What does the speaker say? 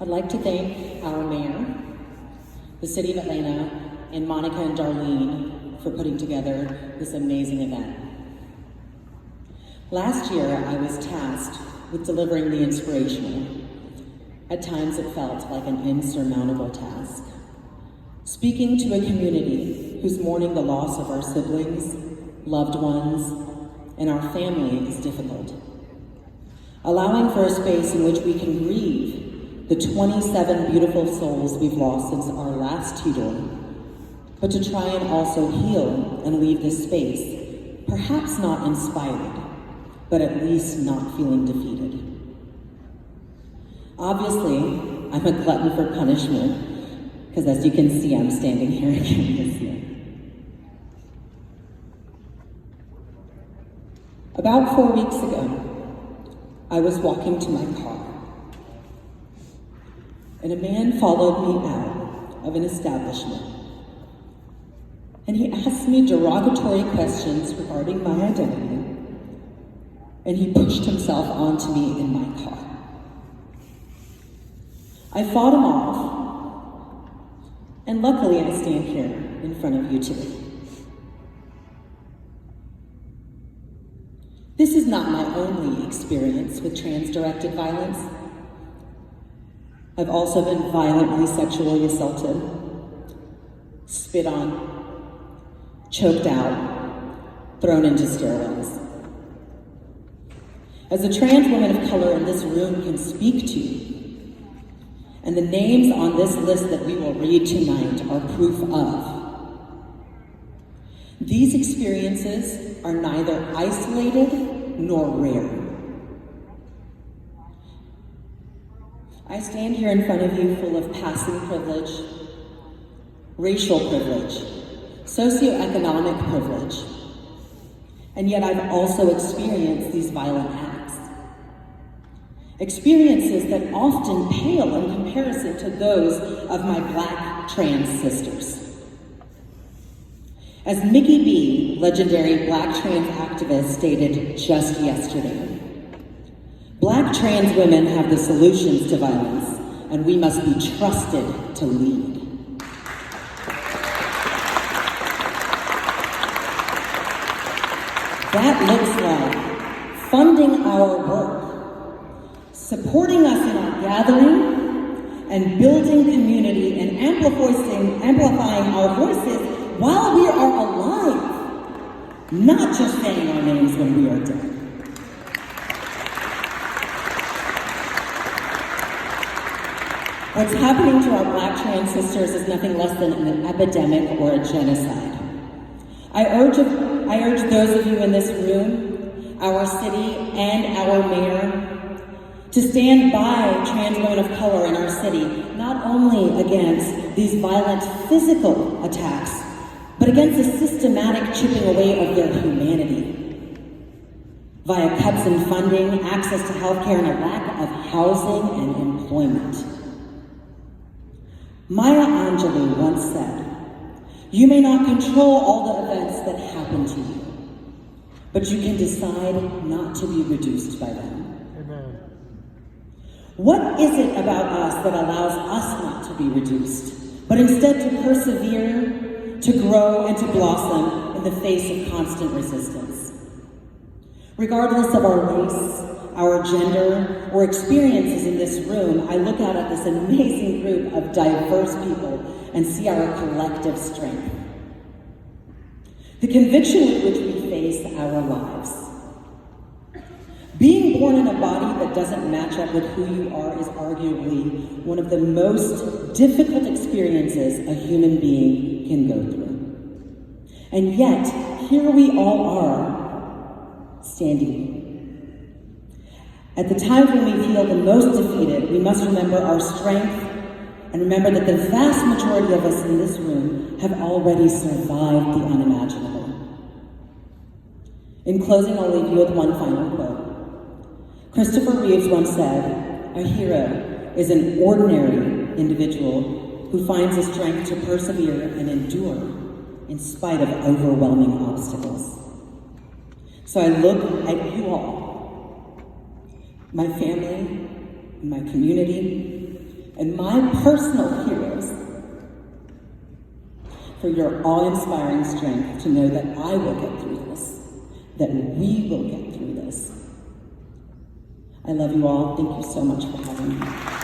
I'd like to thank our mayor, the City of Atlanta, and Monica and Darlene for putting together this amazing event. Last year, I was tasked with delivering the inspirational. At times, it felt like an insurmountable task. Speaking to a community who's mourning the loss of our siblings, loved ones, and our family is difficult. Allowing for a space in which we can grieve the 27 beautiful souls we've lost since our last Tudor, but to try and also heal and leave this space, perhaps not inspired, but at least not feeling defeated. Obviously, I'm a glutton for punishment, because as you can see, I'm standing here again this year. About 4 weeks ago, I was walking to my car, and a man followed me out of an establishment, and he asked me derogatory questions regarding my identity, and he pushed himself onto me in my car. I fought him off, and luckily I stand here in front of you today. This is not my only experience with trans-directed violence. I've also been violently sexually assaulted, spit on, choked out, thrown into stairwells. As a trans woman of color in this room can speak to, and the names on this list that we will read tonight are proof of, these experiences are neither isolated nor rare. I stand here in front of you full of passing privilege, racial privilege, socioeconomic privilege, and yet I've also experienced these violent acts. Experiences that often pale in comparison to those of my Black trans sisters. As Mickey B., legendary Black trans activist, stated just yesterday, Black trans women have the solutions to violence, and we must be trusted to lead. That looks like funding our work, supporting us in our gathering, and building community and amplifying our voices while we are alive, not just saying our names when we are dead. What's happening to our Black trans sisters is nothing less than an epidemic or a genocide. I urge those of you in this room, our city, and our mayor to stand by trans women of color in our city, not only against these violent physical attacks, but against the systematic chipping away of their humanity via cuts in funding, access to healthcare, and a lack of housing and employment. Maya Angelou once said, "You may not control all the events that happen to you, but you can decide not to be reduced by them." Amen. What is it about us that allows us not to be reduced, but instead to persevere, to grow, and to blossom in the face of constant resistance? Regardless of our race, our gender, or experiences in this room, I look out at this amazing group of diverse people and see our collective strength. The conviction with which we face our lives. Being born in a body that doesn't match up with who you are is arguably one of the most difficult experiences a human being can go through. And yet, here we all are, standing. At the times when we feel the most defeated, we must remember our strength and remember that the vast majority of us in this room have already survived the unimaginable. In closing, I'll leave you with one final quote. Christopher Reeves once said, "A hero is an ordinary individual who finds the strength to persevere and endure in spite of overwhelming obstacles." So I look at you all, my family, my community, and my personal heroes for your awe-inspiring strength to know that I will get through this, that we will get through this. I love you all. Thank you so much for having me.